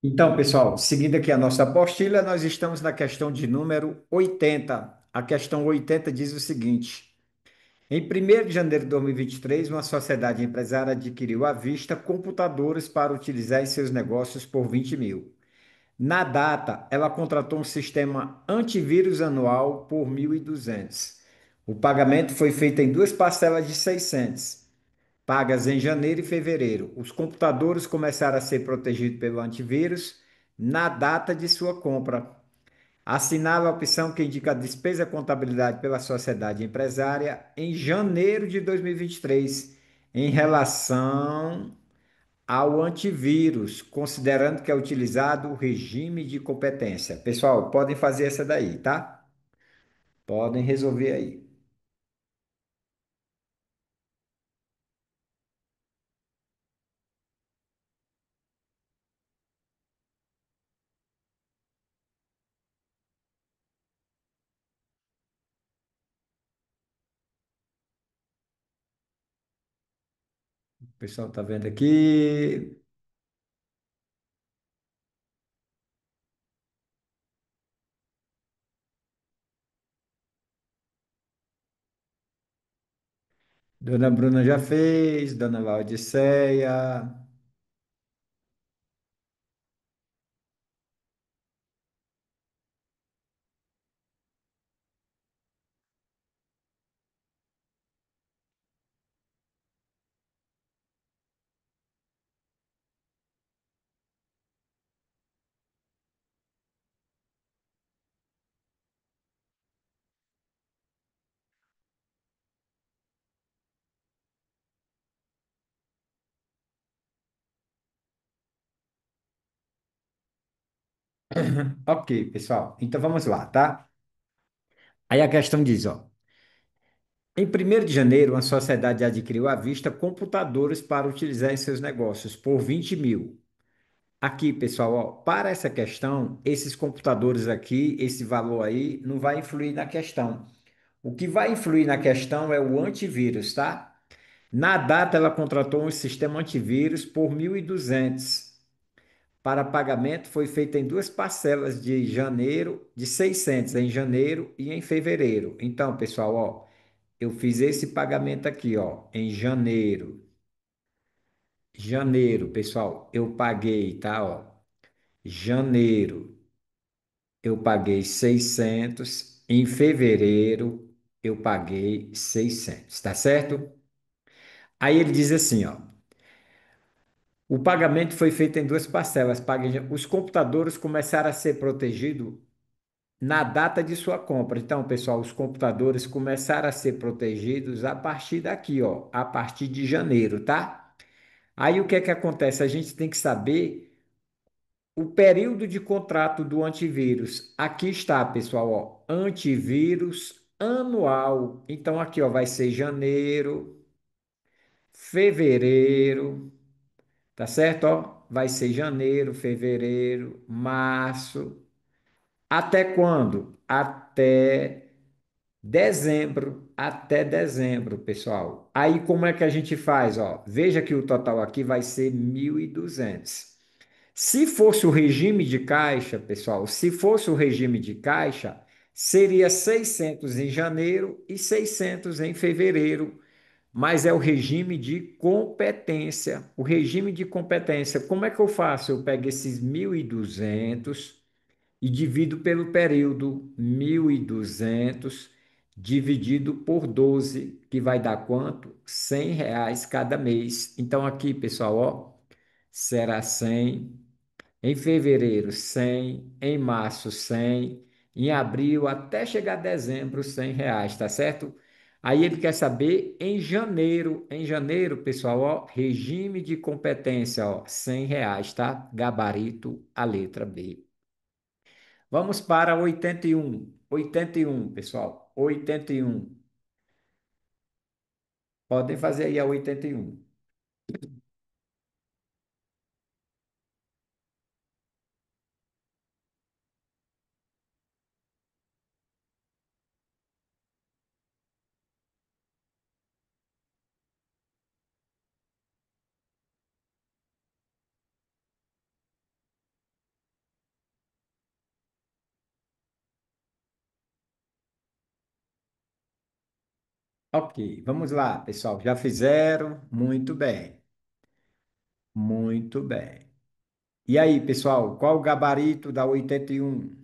Então, pessoal, seguindo aqui a nossa apostila, nós estamos na questão de número 80. A questão 80 diz o seguinte: em 1º de janeiro de 2023, uma sociedade empresária adquiriu à vista computadores para utilizar em seus negócios por 20 mil. Na data, ela contratou um sistema antivírus anual por 1.200. O pagamento foi feito em duas parcelas de 600, pagas em janeiro e fevereiro. Os computadores começaram a ser protegidos pelo antivírus na data de sua compra. Assinala a opção que indica a despesa e contabilidade pela sociedade empresária em janeiro de 2023, em relação ao antivírus, considerando que é utilizado o regime de competência. Pessoal, podem fazer essa daí, tá? Podem resolver aí. O pessoal tá vendo aqui. Dona Bruna já fez, Dona Laodiceia. Ok, pessoal. Então vamos lá, tá? Aí a questão diz, ó. Em 1º de janeiro, uma sociedade adquiriu à vista computadores para utilizar em seus negócios por 20 mil. Aqui, pessoal, ó, para essa questão, esses computadores aqui, esse valor aí, não vai influir na questão. O que vai influir na questão é o antivírus, tá? Na data, ela contratou um sistema antivírus por 1.200. Para pagamento, foi feito em duas parcelas de janeiro, de 600 em janeiro e em fevereiro. Então, pessoal, ó, eu fiz esse pagamento aqui, ó, em janeiro. Janeiro, pessoal, eu paguei, tá, ó. Janeiro, eu paguei 600. Em fevereiro, eu paguei 600, tá certo? Aí ele diz assim, ó. O pagamento foi feito em duas parcelas. Os computadores começaram a ser protegidos na data de sua compra. Então, pessoal, os computadores começaram a ser protegidos a partir daqui, ó, a partir de janeiro, tá? Aí o que é que acontece? A gente tem que saber o período de contrato do antivírus. Aqui está, pessoal, ó, antivírus anual. Então aqui, ó, vai ser janeiro, fevereiro, tá certo, ó? Vai ser janeiro, fevereiro, março. Até quando? Até dezembro, pessoal. Aí como é que a gente faz, ó? Veja que o total aqui vai ser 1.200. Se fosse o regime de caixa, pessoal, se fosse o regime de caixa, seria 600 em janeiro e 600 em fevereiro, mas é o regime de competência. O regime de competência, como é que eu faço? Eu pego esses 1.200 e divido pelo período 1.200 dividido por 12, que vai dar quanto? R$ 100 cada mês. Então aqui, pessoal, ó, será 100. Em fevereiro, 100. Em março, 100. Em abril, até chegar a dezembro, R$ 100, tá certo? Aí ele quer saber em janeiro, pessoal, ó, regime de competência, ó, R$ 100, tá? Gabarito, a letra B. Vamos para 81. 81, pessoal. 81. Podem fazer aí a 81. Ok, vamos lá, pessoal. Já fizeram? Muito bem, muito bem. E aí, pessoal, qual o gabarito da 81?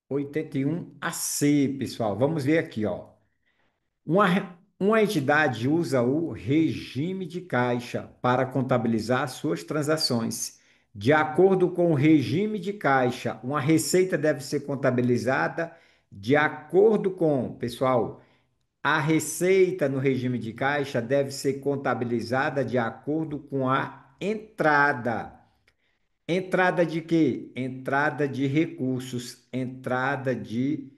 81 AC, pessoal. Vamos ver aqui, ó. Uma entidade usa o regime de caixa para contabilizar suas transações. De acordo com o regime de caixa, uma receita deve ser contabilizada de acordo com, pessoal, a receita no regime de caixa deve ser contabilizada de acordo com a entrada. Entrada de quê? Entrada de recursos, entrada de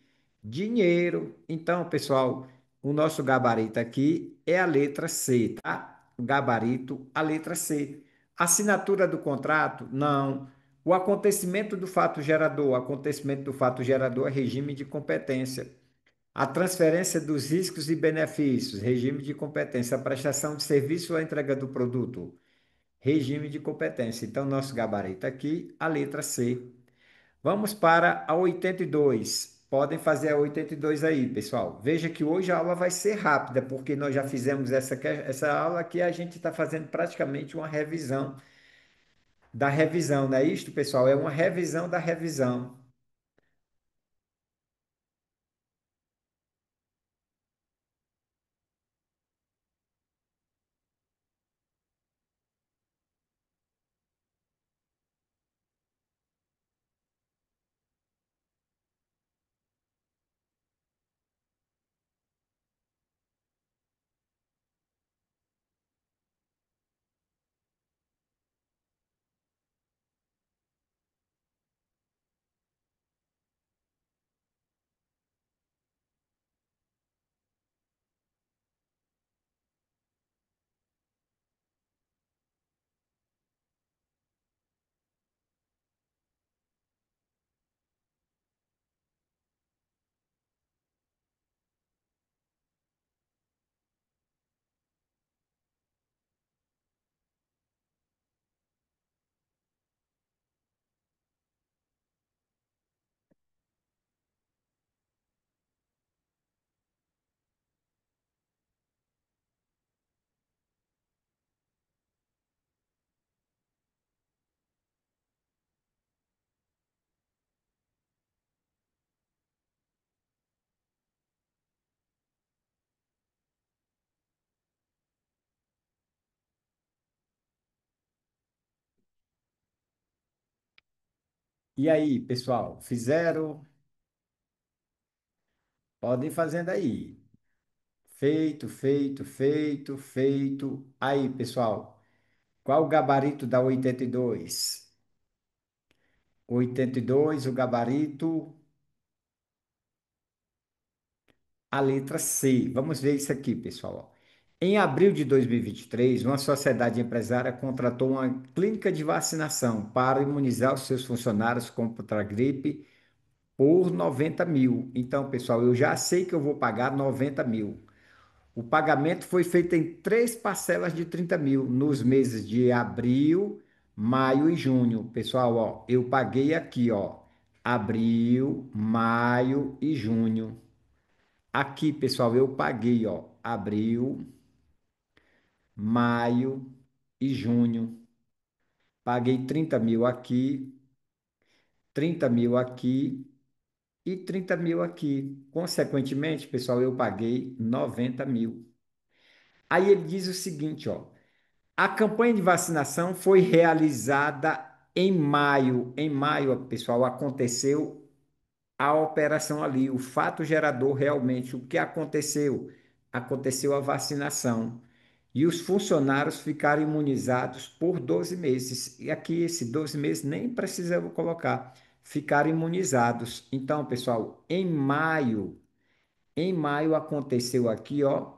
dinheiro. Então, pessoal, o nosso gabarito aqui é a letra C, tá? O gabarito, a letra C. Assinatura do contrato? Não. O acontecimento do fato gerador. O acontecimento do fato gerador é regime de competência. A transferência dos riscos e benefícios, regime de competência. A prestação de serviço ou a entrega do produto, regime de competência. Então, nosso gabarito aqui, a letra C. Vamos para a 82. Podem fazer a 82 aí, pessoal. Veja que hoje a aula vai ser rápida, porque nós já fizemos essa aula aqui, a gente está fazendo praticamente uma revisão da revisão, não é isto, pessoal? É uma revisão da revisão. E aí, pessoal, fizeram? Podem ir fazendo aí. Feito, feito, feito, feito. Aí, pessoal, qual o gabarito da 82? 82, o gabarito, a letra C. Vamos ver isso aqui, pessoal. Ó. Em abril de 2023, uma sociedade empresária contratou uma clínica de vacinação para imunizar os seus funcionários contra a gripe por 90 mil. Então, pessoal, eu já sei que eu vou pagar 90 mil. O pagamento foi feito em três parcelas de 30 mil nos meses de abril, maio e junho. Pessoal, ó, eu paguei aqui, ó, abril, maio e junho. Aqui, pessoal, eu paguei, ó, abril, maio e junho. Paguei 30 mil aqui, 30 mil aqui e 30 mil aqui. Consequentemente, pessoal, eu paguei 90 mil. Aí ele diz o seguinte, ó. A campanha de vacinação foi realizada em maio. Em maio, pessoal, aconteceu a operação ali, o fato gerador realmente. O que aconteceu? Aconteceu a vacinação. E os funcionários ficaram imunizados por 12 meses. E aqui, esse 12 meses, nem precisava colocar. Ficaram imunizados. Então, pessoal, em maio aconteceu aqui, ó,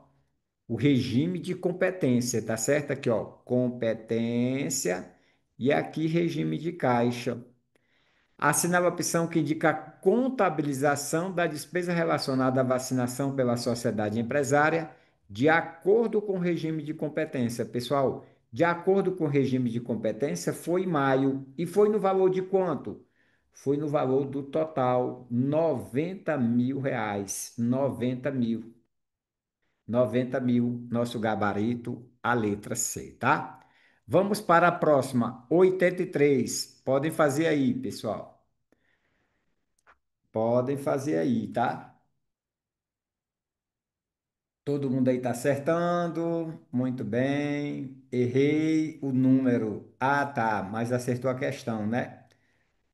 o regime de competência, tá certo? Aqui, ó, competência e aqui regime de caixa. Assinava a opção que indica a contabilização da despesa relacionada à vacinação pela sociedade empresária de acordo com o regime de competência. Pessoal, de acordo com o regime de competência, foi em maio. E foi no valor de quanto? Foi no valor do total, R$ 90.000. 90.000. 90.000, nosso gabarito, a letra C, tá? Vamos para a próxima, 83. Podem fazer aí, pessoal. Podem fazer aí, tá? Todo mundo aí está acertando. Muito bem. Errei o número. Ah, tá. Mas acertou a questão, né?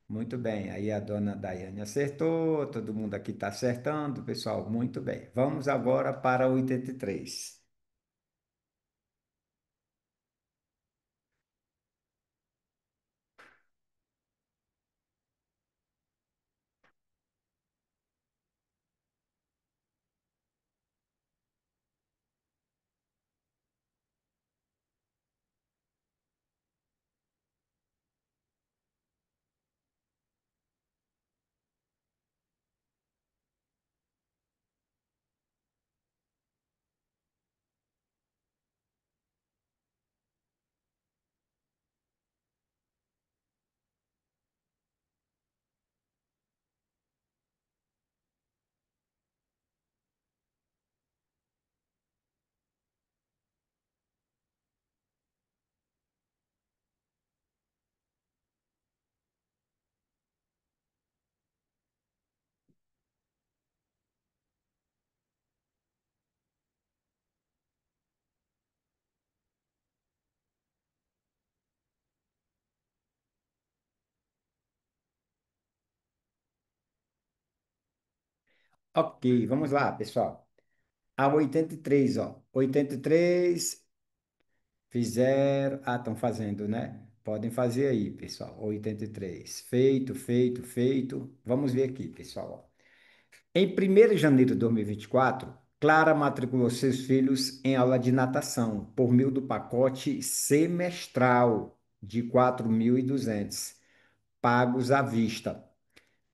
Muito bem. Aí a dona Daiane acertou. Todo mundo aqui está acertando, pessoal. Muito bem. Vamos agora para 83. Ok, vamos lá, pessoal. A 83, ó. 83 fizeram. Ah, estão fazendo, né? Podem fazer aí, pessoal. 83. Feito, feito, feito. Vamos ver aqui, pessoal, ó. Em 1º de janeiro de 2024, Clara matriculou seus filhos em aula de natação por meio do pacote semestral de 4.200, pagos à vista.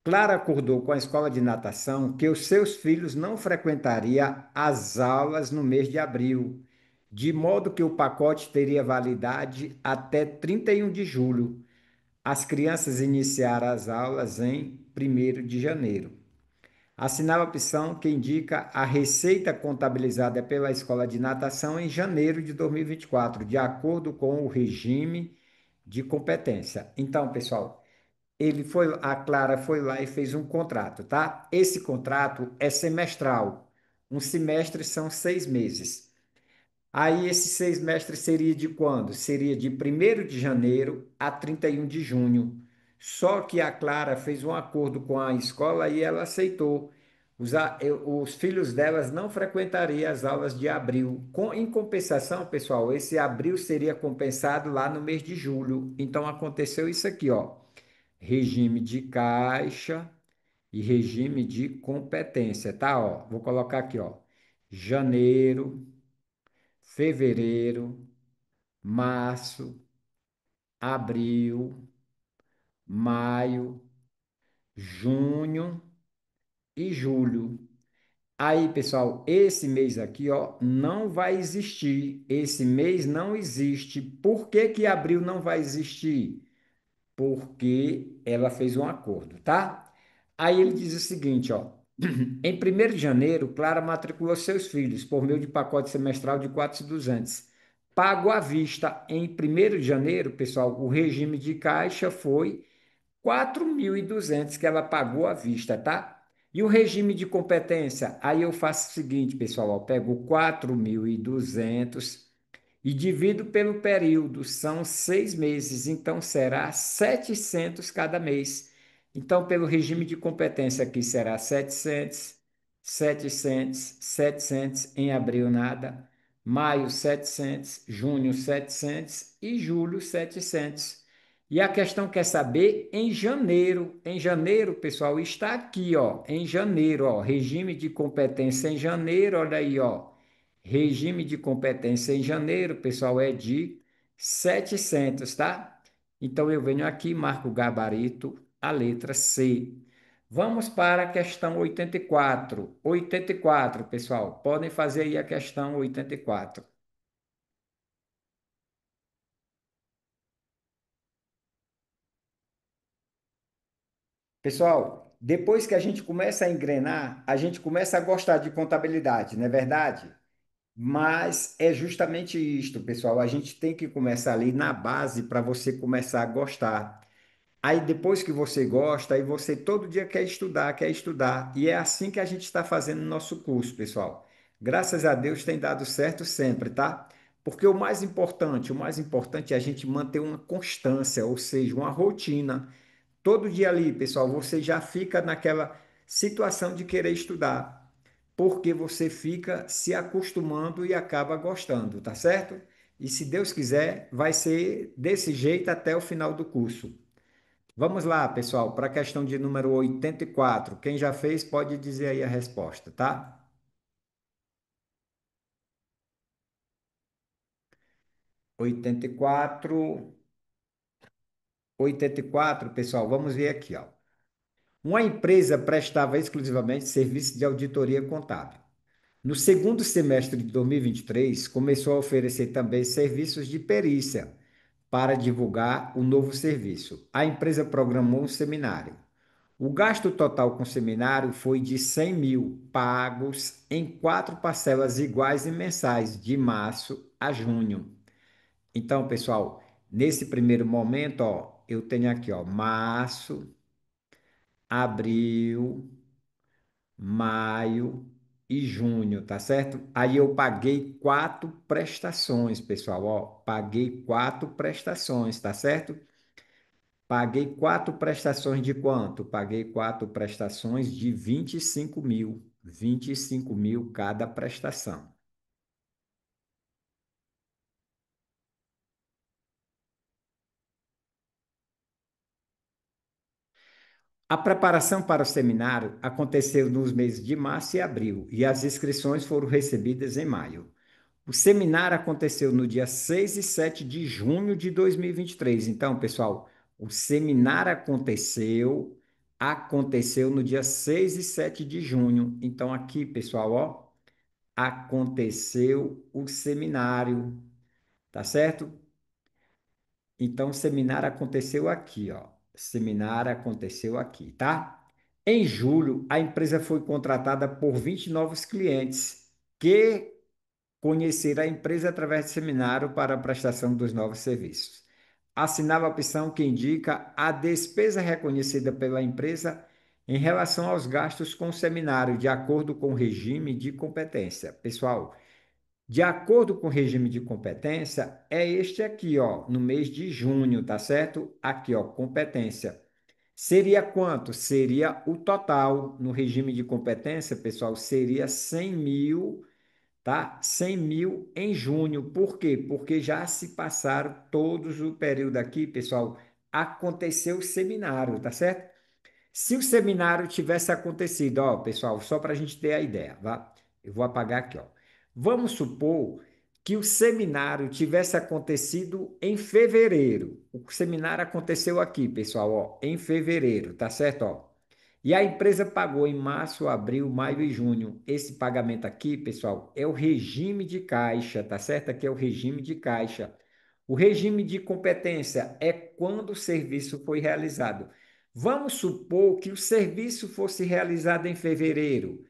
Clara acordou com a escola de natação que os seus filhos não frequentariam as aulas no mês de abril, de modo que o pacote teria validade até 31 de julho. As crianças iniciaram as aulas em 1º de janeiro. Assinala a opção que indica a receita contabilizada pela escola de natação em janeiro de 2024, de acordo com o regime de competência. Então, pessoal, a Clara foi lá e fez um contrato, tá? Esse contrato é semestral. Um semestre são 6 meses. Aí esse 6 meses seria de quando? Seria de 1º de janeiro a 31 de junho. Só que a Clara fez um acordo com a escola e ela aceitou. Os filhos delas não frequentariam as aulas de abril. Em compensação, pessoal, esse abril seria compensado lá no mês de julho. Então aconteceu isso aqui, ó. Regime de caixa e regime de competência, tá? Ó, vou colocar aqui, ó. Janeiro, fevereiro, março, abril, maio, junho e julho. Aí, pessoal, esse mês aqui, ó, não vai existir. Esse mês não existe. Por que que abril não vai existir? Porque ela fez um acordo, tá? Aí ele diz o seguinte, ó. Em 1º de janeiro, Clara matriculou seus filhos por meio de pacote semestral de 4.200. Pago à vista em 1º de janeiro, pessoal, o regime de caixa foi 4.200 que ela pagou à vista, tá? E o regime de competência? Aí eu faço o seguinte, pessoal, ó, pego 4.200 e divido pelo período, são 6 meses, então será 700 cada mês. Então, pelo regime de competência aqui será 700, 700, 700, em abril nada, maio 700, junho 700 e julho 700. E a questão quer saber em janeiro, pessoal, está aqui, ó, em janeiro, ó, regime de competência em janeiro, olha aí, ó. Regime de competência em janeiro, pessoal, é de 700, tá? Então eu venho aqui, marco o gabarito, a letra C. Vamos para a questão 84. 84, pessoal, podem fazer aí a questão 84. Pessoal, depois que a gente começa a engrenar, a gente começa a gostar de contabilidade, não é verdade? Mas é justamente isto, pessoal. A gente tem que começar ali na base para você começar a gostar. Aí depois que você gosta, aí você todo dia quer estudar, quer estudar. E é assim que a gente está fazendo o nosso curso, pessoal. Graças a Deus tem dado certo sempre, tá? Porque o mais importante é a gente manter uma constância, ou seja, uma rotina. Todo dia ali, pessoal, você já fica naquela situação de querer estudar, porque você fica se acostumando e acaba gostando, tá certo? E se Deus quiser, vai ser desse jeito até o final do curso. Vamos lá, pessoal, para a questão de número 84. Quem já fez pode dizer aí a resposta, tá? 84, 84, pessoal, vamos ver aqui, ó. Uma empresa prestava exclusivamente serviço de auditoria contábil. No segundo semestre de 2023, começou a oferecer também serviços de perícia para divulgar o novo serviço. A empresa programou um seminário. O gasto total com o seminário foi de 100 mil, pagos em quatro parcelas iguais e mensais, de março a junho. Então, pessoal, nesse primeiro momento, ó, eu tenho aqui, ó, março, abril, maio e junho, tá certo? Aí eu paguei quatro prestações, pessoal, ó, paguei quatro prestações, tá certo? Paguei quatro prestações de quanto? Paguei quatro prestações de 25 mil, 25 mil cada prestação. A preparação para o seminário aconteceu nos meses de março e abril, e as inscrições foram recebidas em maio. O seminário aconteceu no dia 6 e 7 de junho de 2023. Então, pessoal, o seminário aconteceu no dia 6 e 7 de junho. Então, aqui, pessoal, ó, aconteceu o seminário, tá certo? Então, o seminário aconteceu aqui, ó. Seminário aconteceu aqui, tá? Em julho, a empresa foi contratada por 20 novos clientes que conhecer a empresa através de seminário para a prestação dos novos serviços. Assinava a opção que indica a despesa reconhecida pela empresa em relação aos gastos com o seminário, de acordo com o regime de competência. Pessoal, de acordo com o regime de competência, é este aqui, ó, no mês de junho, tá certo? Aqui, ó, competência. Seria quanto? Seria o total no regime de competência, pessoal, seria 100 mil, tá? 100 mil em junho. Por quê? Porque já se passaram todos o período aqui, pessoal. Aconteceu o seminário, tá certo? Se o seminário tivesse acontecido, ó, pessoal, só para a gente ter a ideia, vá? Eu vou apagar aqui, ó. Vamos supor que o seminário tivesse acontecido em fevereiro. O seminário aconteceu aqui, pessoal, ó, em fevereiro, tá certo, ó? E a empresa pagou em março, abril, maio e junho. Esse pagamento aqui, pessoal, é o regime de caixa, tá certo? Aqui é o regime de caixa. O regime de competência é quando o serviço foi realizado. Vamos supor que o serviço fosse realizado em fevereiro.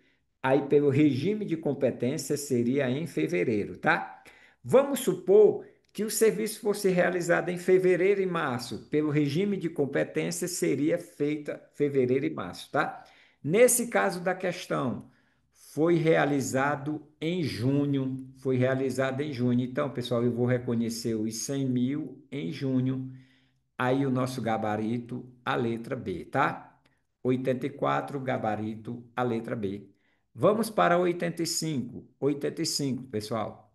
Aí, pelo regime de competência, seria em fevereiro, tá? Vamos supor que o serviço fosse realizado em fevereiro e março, pelo regime de competência seria feita fevereiro e março, tá? Nesse caso da questão, foi realizado em junho, foi realizado em junho. Então, pessoal, eu vou reconhecer os 100 mil em junho. Aí o nosso gabarito, a letra B, tá? 84, gabarito, a letra B. Vamos para 85. 85, pessoal.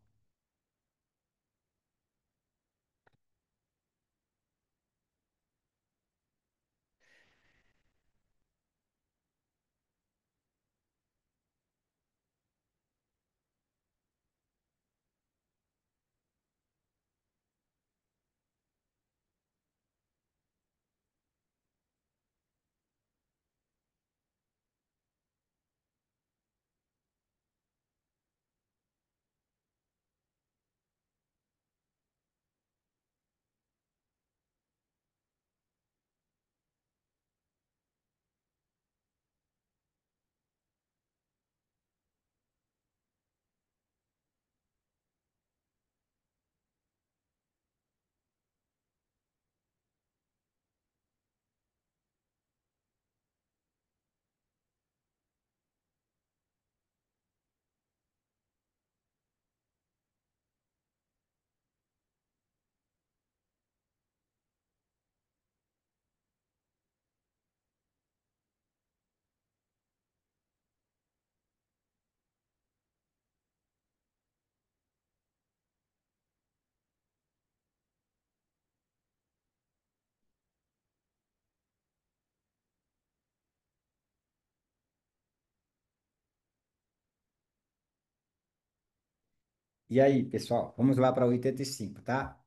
E aí, pessoal, vamos lá para 85, tá?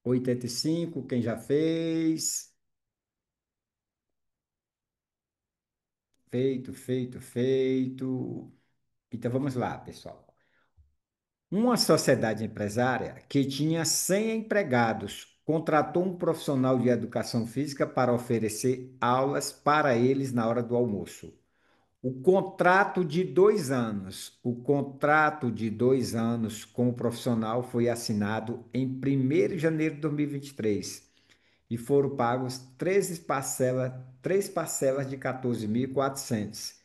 85, quem já fez? Feito, feito, feito. Então vamos lá, pessoal. Uma sociedade empresária que tinha 100 empregados contratou um profissional de educação física para oferecer aulas para eles na hora do almoço. O contrato de 2 anos com o profissional foi assinado em 1º de janeiro de 2023 e foram pagos 3 parcelas de 14.400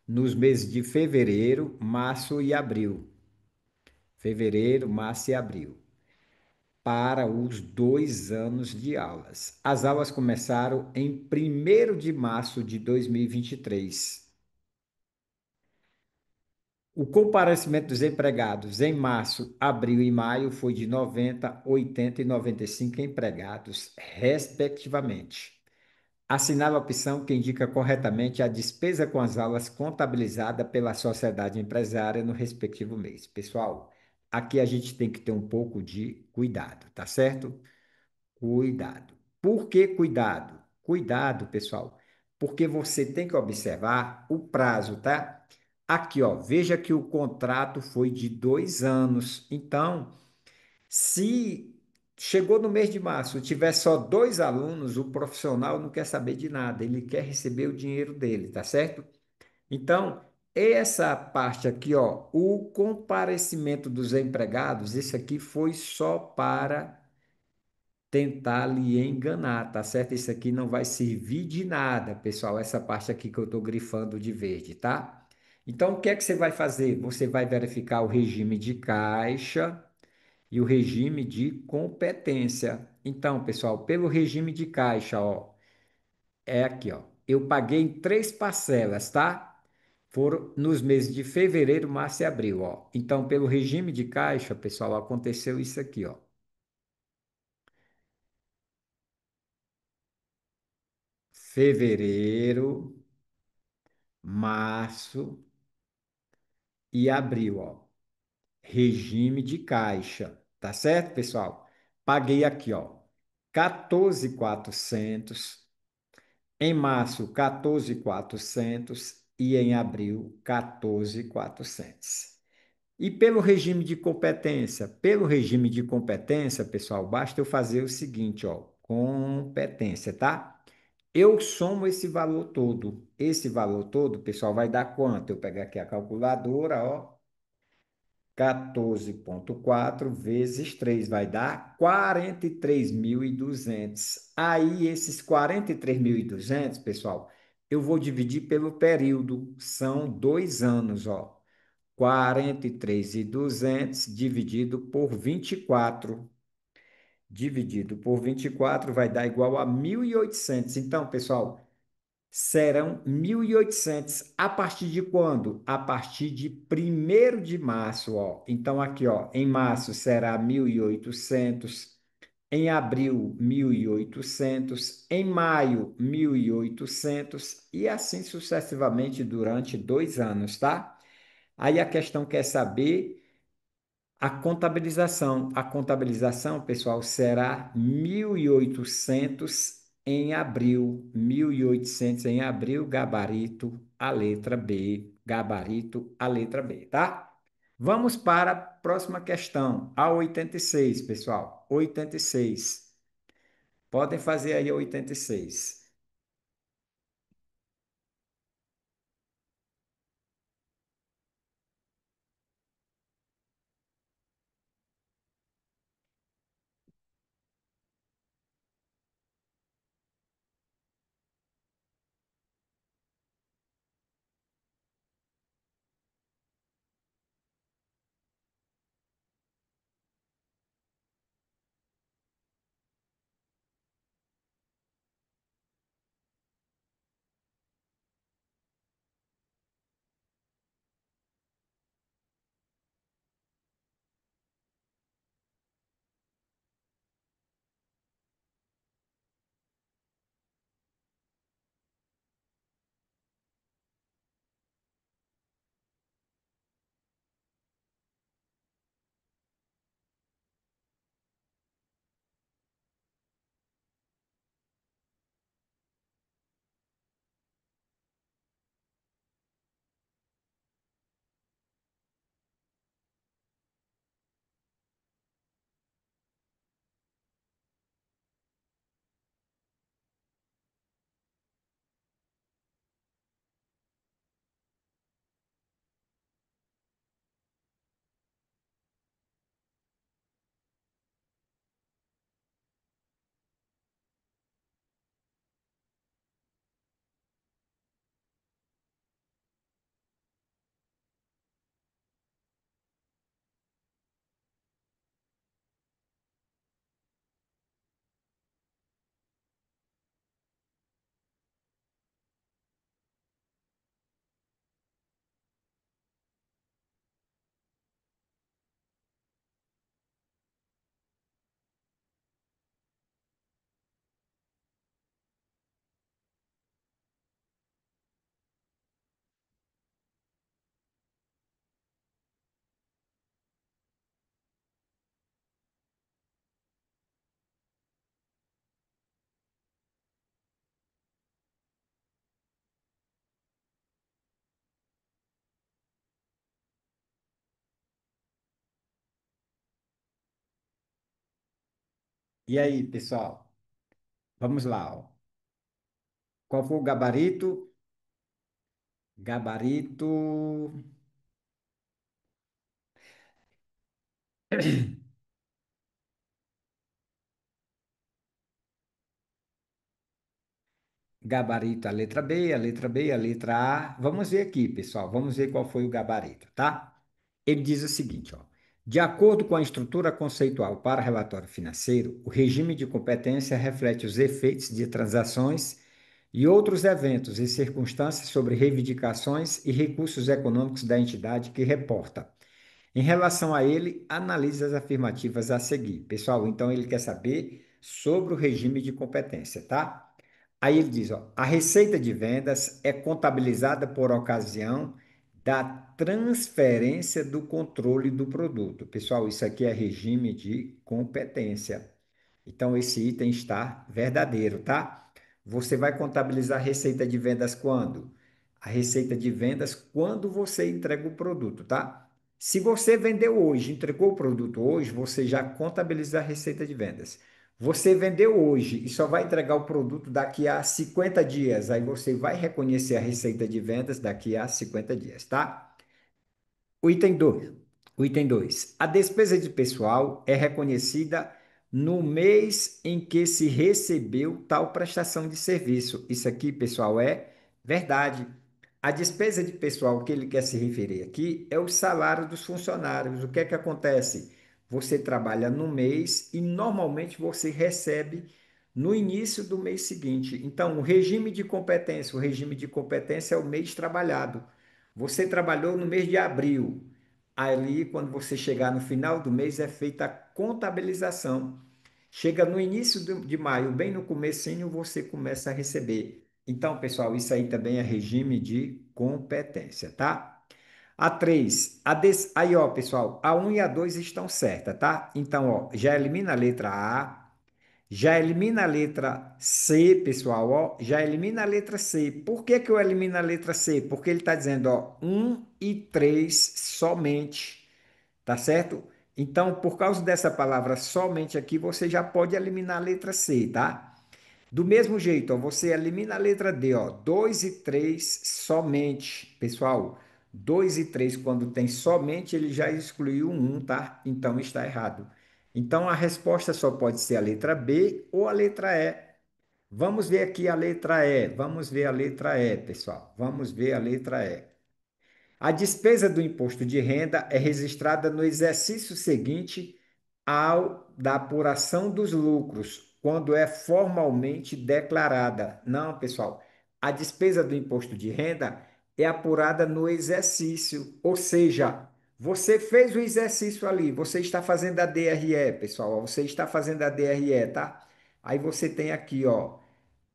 nos meses de fevereiro, março e abril. Fevereiro, março e abril, para os 2 anos de aulas. As aulas começaram em 1º de março de 2023. O comparecimento dos empregados em março, abril e maio foi de 90, 80 e 95 empregados, respectivamente. Assinale a opção que indica corretamente a despesa com as aulas contabilizada pela sociedade empresária no respectivo mês. Pessoal, aqui a gente tem que ter um pouco de cuidado, tá certo? Cuidado. Por que cuidado? Cuidado, pessoal, porque você tem que observar o prazo, tá? Aqui, ó, veja que o contrato foi de 2 anos. Então, se chegou no mês de março, tiver só 2 alunos, o profissional não quer saber de nada, ele quer receber o dinheiro dele, tá certo? Então, essa parte aqui, ó, o comparecimento dos empregados, isso aqui foi só para tentar lhe enganar, tá certo? Isso aqui não vai servir de nada, pessoal, essa parte aqui que eu estou grifando de verde, tá? Então, o que é que você vai fazer? Você vai verificar o regime de caixa e o regime de competência. Então, pessoal, pelo regime de caixa, ó, é aqui, ó. Eu paguei em 3 parcelas, tá? Foram nos meses de fevereiro, março e abril, ó. Então, pelo regime de caixa, pessoal, aconteceu isso aqui, ó. Fevereiro, março e abril, ó. Regime de caixa, tá certo, pessoal? Paguei aqui, ó, 14.400. Em março, 14.400 e em abril, 14.400. E pelo regime de competência? Pelo regime de competência, pessoal, basta eu fazer o seguinte, ó, competência, tá? Eu somo esse valor todo. Esse valor todo, pessoal, vai dar quanto? Eu pego aqui a calculadora, ó, 14,4 vezes 3 vai dar 43.200. Aí, esses 43.200, pessoal, eu vou dividir pelo período, são 2 anos, ó. 43.200 dividido por 24. Dividido por 24 vai dar igual a 1.800. Então, pessoal, serão 1.800 a partir de quando? A partir de 1º de março, ó. Então aqui, ó, em março será 1.800, em abril 1.800, em maio 1.800 e assim sucessivamente durante 2 anos, tá? Aí a questão quer saber a contabilização, pessoal, será 1.800 em abril. 1.800 em abril, gabarito, a letra B. Gabarito, a letra B, tá? Vamos para a próxima questão, a 86, pessoal. 86. Podem fazer aí a 86. E aí, pessoal? Vamos lá, ó. Qual foi o gabarito? Gabarito. Gabarito, a letra B, a letra B, a letra A. Vamos ver aqui, pessoal. Vamos ver qual foi o gabarito, tá? Ele diz o seguinte, ó. De acordo com a estrutura conceitual para relatório financeiro, o regime de competência reflete os efeitos de transações e outros eventos e circunstâncias sobre reivindicações e recursos econômicos da entidade que reporta. Em relação a ele, analise as afirmativas a seguir. Pessoal, então ele quer saber sobre o regime de competência, tá? Aí ele diz, ó, a receita de vendas é contabilizada por ocasião da transferência do controle do produto. Pessoal, isso aqui é regime de competência. Então, esse item está verdadeiro, tá? Você vai contabilizar a receita de vendas quando? A receita de vendas quando você entrega o produto, tá? Se você vendeu hoje, entregou o produto hoje, você já contabiliza a receita de vendas. Você vendeu hoje e só vai entregar o produto daqui a 50 dias, aí você vai reconhecer a receita de vendas daqui a 50 dias, tá? O item 2. O item 2. A despesa de pessoal é reconhecida no mês em que se recebeu tal prestação de serviço. Isso aqui, pessoal, é verdade. A despesa de pessoal que ele quer se referir aqui é o salário dos funcionários. O que é que acontece? Você trabalha no mês e normalmente você recebe no início do mês seguinte. Então, o regime de competência é o mês trabalhado. Você trabalhou no mês de abril. Ali, quando você chegar no final do mês, é feita a contabilização. Chega no início de maio, bem no comecinho, você começa a receber. Então, pessoal, isso aí também é regime de competência, tá? A 3, aí, ó, pessoal, a um e a 2 estão certas, tá? Então, ó, já elimina a letra A, já elimina a letra C, pessoal, ó, já elimina a letra C. Por que que eu elimino a letra C? Porque ele está dizendo, ó, um e 3 somente, tá certo? Então, por causa dessa palavra somente aqui, você já pode eliminar a letra C, tá? Do mesmo jeito, ó, você elimina a letra D, ó, 2 e 3 somente. Pessoal, 2 e 3 quando tem somente, ele já excluiu um, tá? Então está errado. Então a resposta só pode ser a letra B ou a letra E. Vamos ver aqui a letra E. Vamos ver a letra E, pessoal. Vamos ver a letra E. A despesa do imposto de renda é registrada no exercício seguinte ao da apuração dos lucros, quando é formalmente declarada. Não, pessoal, a despesa do imposto de renda é apurada no exercício, ou seja, você fez o exercício ali, você está fazendo a DRE, pessoal, você está fazendo a DRE, tá? Aí você tem aqui, ó,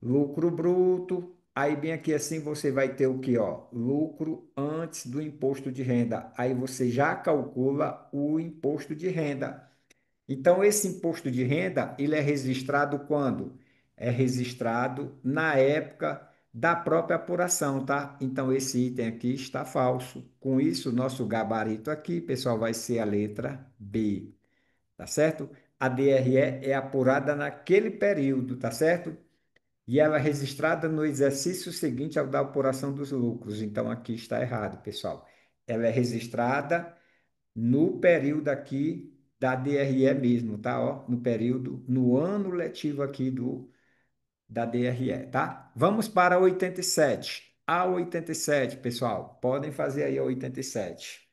lucro bruto. Aí bem aqui assim você vai ter o que, ó? Lucro antes do imposto de renda. Aí você já calcula o imposto de renda. Então esse imposto de renda, ele é registrado quando? É registrado na época da própria apuração, tá? Então esse item aqui está falso. Com isso, nosso gabarito aqui, pessoal, vai ser a letra B, tá certo? A DRE é apurada naquele período, tá certo? E ela é registrada no exercício seguinte ao da apuração dos lucros. Então, aqui está errado, pessoal. Ela é registrada no período aqui da DRE mesmo, tá? Ó, no período, no ano letivo aqui da DRE, tá? Vamos para 87. A 87, pessoal. Podem fazer aí a 87.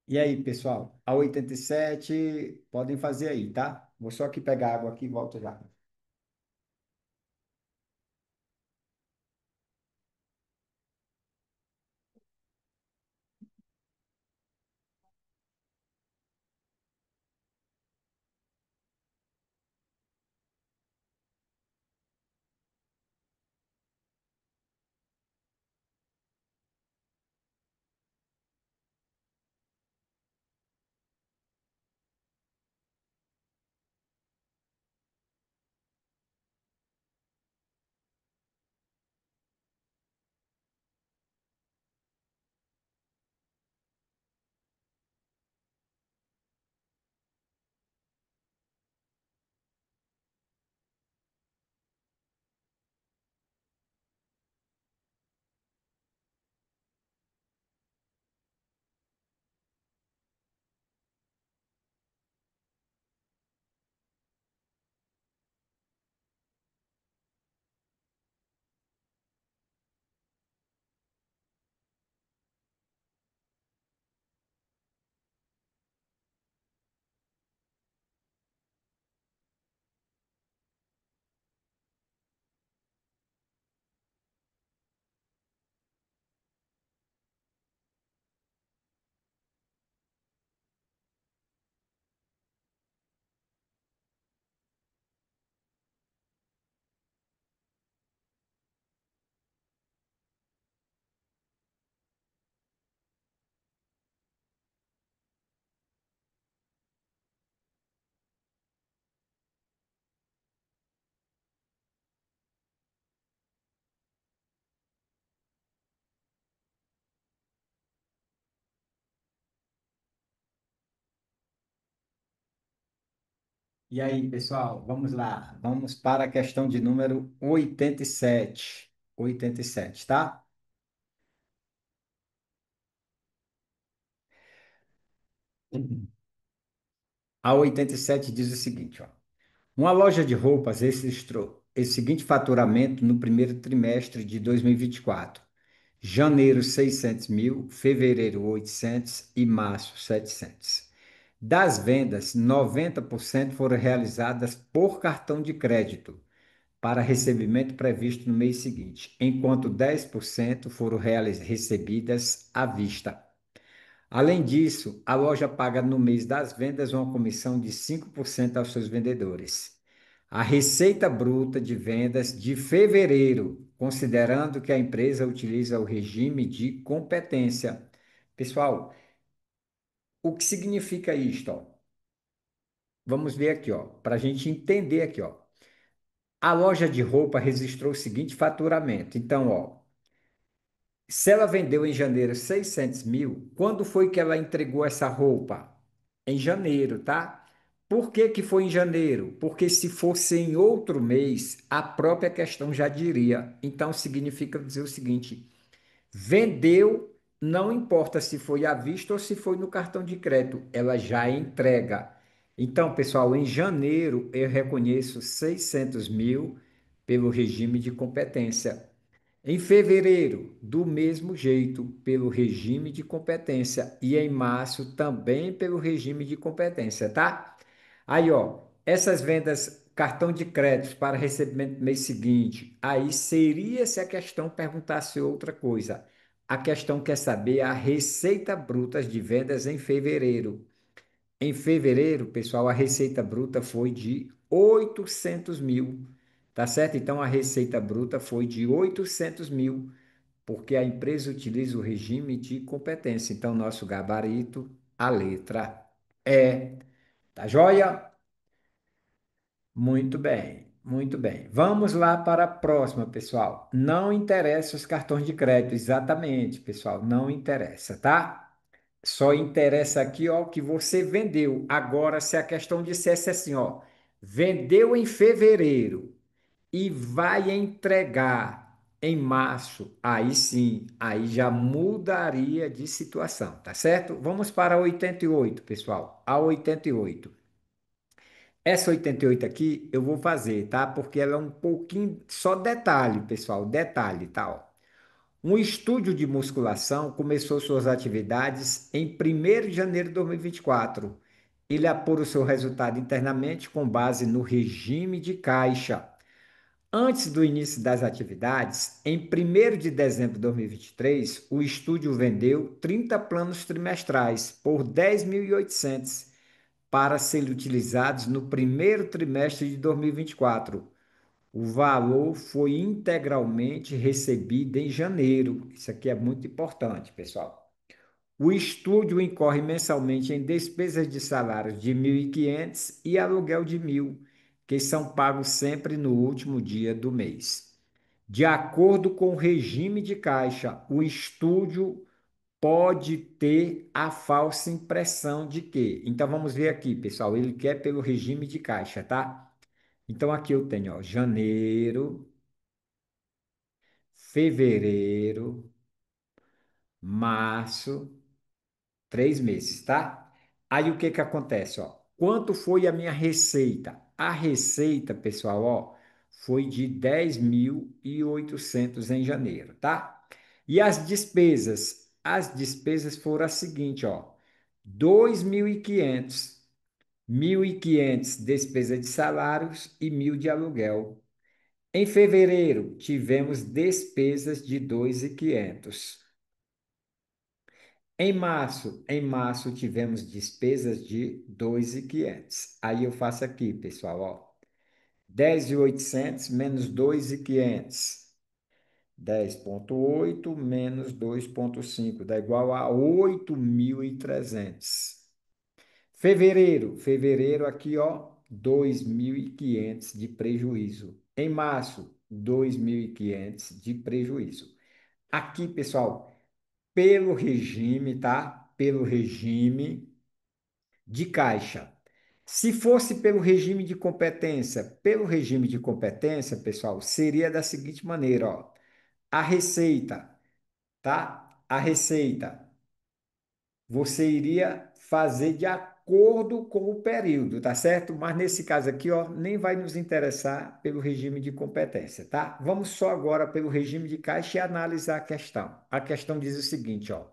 E aí, pessoal? A 87 podem fazer aí, tá? Vou só aqui pegar água aqui e volto já. E aí, pessoal, vamos lá. Vamos para a questão de número 87. 87, tá? A 87 diz o seguinte, ó. Uma loja de roupas registrou esse seguinte faturamento no primeiro trimestre de 2024. Janeiro, 600 mil, fevereiro, 800 e março, 700. Das vendas, 90% foram realizadas por cartão de crédito, para recebimento previsto no mês seguinte, enquanto 10% foram recebidas à vista. Além disso, a loja paga no mês das vendas uma comissão de 5% aos seus vendedores. A receita bruta de vendas de fevereiro, considerando que a empresa utiliza o regime de competência. Pessoal, o que significa isto? Ó? Vamos ver aqui, ó, para a gente entender aqui, ó. A loja de roupa registrou o seguinte faturamento. Então, ó, se ela vendeu em janeiro 600 mil, quando foi que ela entregou essa roupa? Em janeiro, tá? Por que que foi em janeiro? Porque se fosse em outro mês, a própria questão já diria. Então, significa dizer o seguinte: vendeu, não importa se foi à vista ou se foi no cartão de crédito, ela já entrega. Então, pessoal, em janeiro eu reconheço 600 mil pelo regime de competência. Em fevereiro, do mesmo jeito, pelo regime de competência. E em março, também pelo regime de competência, tá? Aí, ó, essas vendas, cartão de crédito para recebimento no mês seguinte, aí seria se a questão perguntasse outra coisa. A questão quer saber a receita bruta de vendas em fevereiro. Em fevereiro, pessoal, a receita bruta foi de 800 mil, tá certo? Então, a receita bruta foi de 800 mil, porque a empresa utiliza o regime de competência. Então, nosso gabarito, a letra E. Tá joia? Muito bem, muito bem. Vamos lá para a próxima, pessoal. Não interessa os cartões de crédito, exatamente, pessoal, não interessa, tá? Só interessa aqui, ó, que você vendeu. Agora, se a questão dissesse assim, ó, vendeu em fevereiro e vai entregar em março, aí sim, aí já mudaria de situação, tá certo? Vamos para a 88, pessoal. A 88. Essa 88 aqui eu vou fazer, tá? Porque ela é um pouquinho, só detalhe, pessoal, detalhe, tá? Ó. Um estúdio de musculação começou suas atividades em 1º de janeiro de 2024. Ele apura o seu resultado internamente com base no regime de caixa. Antes do início das atividades, em 1º de dezembro de 2023, o estúdio vendeu 30 planos trimestrais por 10.800 para serem utilizados no primeiro trimestre de 2024. O valor foi integralmente recebido em janeiro. Isso aqui é muito importante, pessoal. O estúdio incorre mensalmente em despesas de salários de 1.500 e aluguel de 1.000, que são pagos sempre no último dia do mês. De acordo com o regime de caixa, o estúdio pode ter a falsa impressão de que. Então vamos ver aqui, pessoal, ele quer pelo regime de caixa, tá? Então aqui eu tenho, ó, janeiro, fevereiro, março, 3 meses, tá? Aí o que que acontece, ó? Quanto foi a minha receita? A receita, pessoal, ó, foi de 10.800 em janeiro, tá? E as despesas? As despesas foram as seguintes, ó. 2.500, 1.500 despesa de salários e 1.000 de aluguel. Em fevereiro, tivemos despesas de 2.500. Em março tivemos despesas de 2.500. Aí eu faço aqui, pessoal, ó, 10.800 menos 2.500. 10,8 menos 2,5 dá igual a 8.300. Fevereiro aqui, ó, 2.500 de prejuízo. Em março, 2.500 de prejuízo. Aqui, pessoal, pelo regime, tá? Pelo regime de caixa. Se fosse pelo regime de competência, pessoal, seria da seguinte maneira, ó. A receita, tá? A receita você iria fazer de acordo com o período, tá certo? Mas nesse caso aqui, ó, nem vai nos interessar pelo regime de competência, tá? Vamos só agora pelo regime de caixa e analisar a questão. A questão diz o seguinte, ó.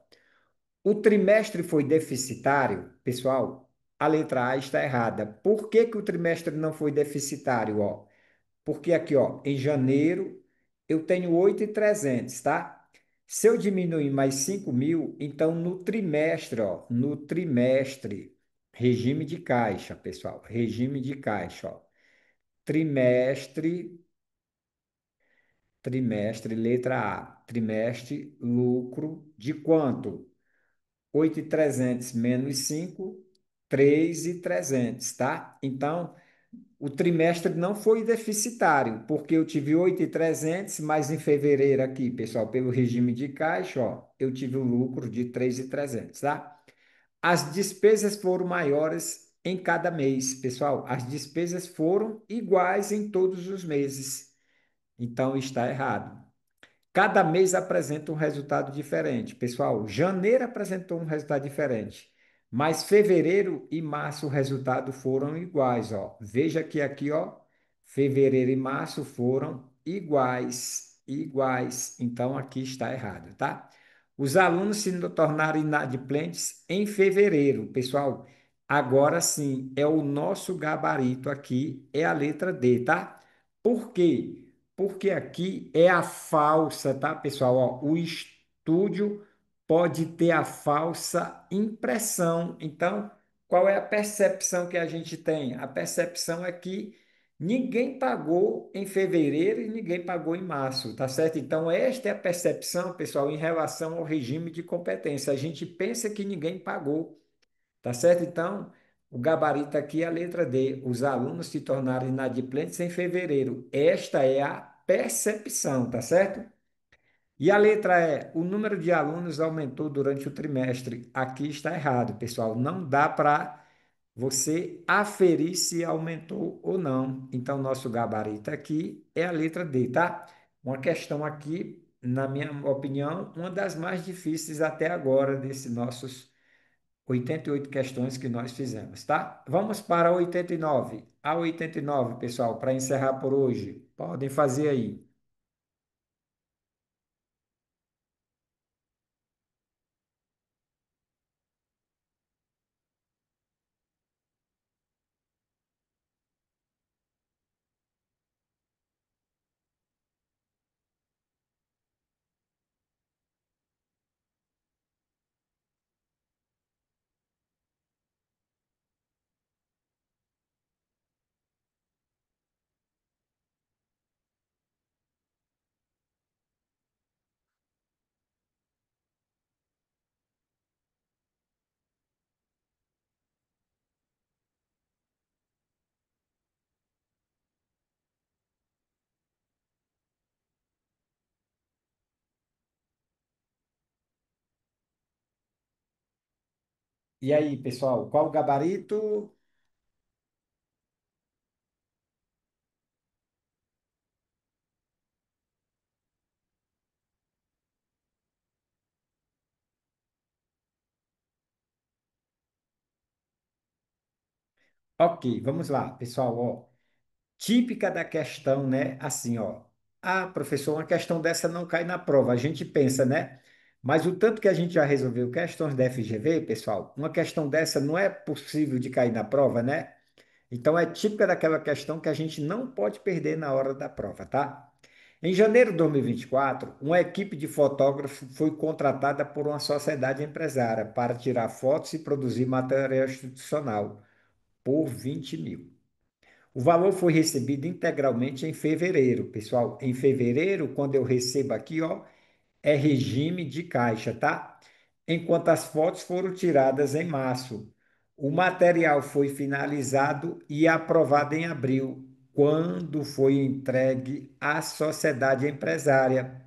O trimestre foi deficitário? Pessoal, a letra A está errada. Por que que o trimestre não foi deficitário, ó? Porque aqui, ó, em janeiro eu tenho 8.300, tá? Se eu diminuir mais 5.000, então no trimestre, ó, no trimestre, regime de caixa, pessoal, regime de caixa, ó, trimestre, letra A, trimestre, lucro de quanto? 8.300 menos 5, 3.300, tá? Então, o trimestre não foi deficitário, porque eu tive 8.300, mas em fevereiro aqui, pessoal, pelo regime de caixa, ó, eu tive o lucro de 3.300, tá? As despesas foram maiores em cada mês, pessoal. As despesas foram iguais em todos os meses. Então está errado. Cada mês apresenta um resultado diferente. Pessoal, janeiro apresentou um resultado diferente, mas fevereiro e março o resultado foram iguais, ó. Veja que aqui, ó, fevereiro e março foram iguais, iguais. Então aqui está errado, tá? Os alunos se tornaram inadimplentes em fevereiro, pessoal. Agora sim, é o nosso gabarito aqui, é a letra D, tá? Por quê? Porque aqui é a falsa, tá, pessoal? Ó, o estúdio pode ter a falsa impressão. Então, qual é a percepção que a gente tem? A percepção é que ninguém pagou em fevereiro e ninguém pagou em março, tá certo? Então, esta é a percepção, pessoal, em relação ao regime de competência. A gente pensa que ninguém pagou. Tá certo? Então, o gabarito aqui é a letra D. Os alunos se tornaram inadimplentes em fevereiro. Esta é a percepção, tá certo? E a letra E, o número de alunos aumentou durante o trimestre. Aqui está errado, pessoal. Não dá para você aferir se aumentou ou não. Então, nosso gabarito aqui é a letra D, tá? Uma questão aqui, na minha opinião, uma das mais difíceis até agora desses nossos 88 questões que nós fizemos, tá? Vamos para a 89. A 89, pessoal, para encerrar por hoje. Podem fazer aí. E aí, pessoal, qual o gabarito? Ok, vamos lá, pessoal, ó. Típica da questão, né? Assim, ó. Ah, professor, uma questão dessa não cai na prova. A gente pensa, né? Mas o tanto que a gente já resolveu questões da FGV, pessoal, uma questão dessa não é possível de cair na prova, né? Então é típica daquela questão que a gente não pode perder na hora da prova, tá? Em janeiro de 2024, uma equipe de fotógrafos foi contratada por uma sociedade empresária para tirar fotos e produzir material institucional por 20 mil. O valor foi recebido integralmente em fevereiro. Pessoal, em fevereiro, quando eu recebo aqui, ó, é regime de caixa, tá? Enquanto as fotos foram tiradas em março. O material foi finalizado e aprovado em abril, quando foi entregue à sociedade empresária.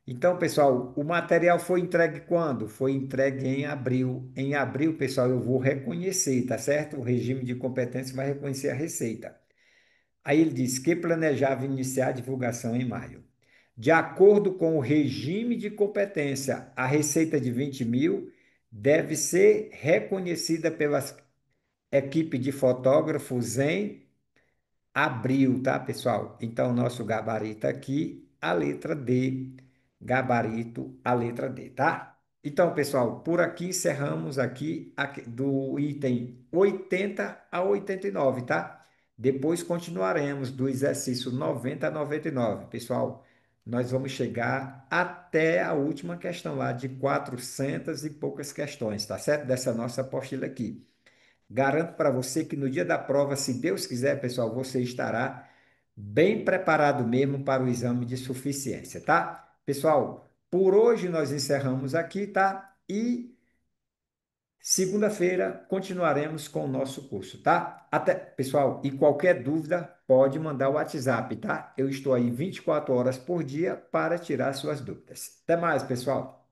Então, pessoal, o material foi entregue quando? Foi entregue em abril. Em abril, pessoal, eu vou reconhecer, tá certo? O regime de competência vai reconhecer a receita. Aí ele diz que planejava iniciar a divulgação em maio. De acordo com o regime de competência, a receita de 20 mil deve ser reconhecida pela equipe de fotógrafos em abril, tá, pessoal? Então, nosso gabarito aqui, a letra D. Gabarito, a letra D, tá? Então, pessoal, por aqui encerramos aqui do item 80 a 89, tá? Depois continuaremos do exercício 90 a 99. Pessoal, nós vamos chegar até a última questão lá de 400 e poucas questões, tá certo? Dessa nossa apostila aqui. Garanto para você que no dia da prova, se Deus quiser, pessoal, você estará bem preparado mesmo para o exame de suficiência, tá? Pessoal, por hoje nós encerramos aqui, tá? E segunda-feira continuaremos com o nosso curso, tá? Até, pessoal, e qualquer dúvida, pode mandar o WhatsApp, tá? Eu estou aí 24 horas por dia para tirar suas dúvidas. Até mais, pessoal.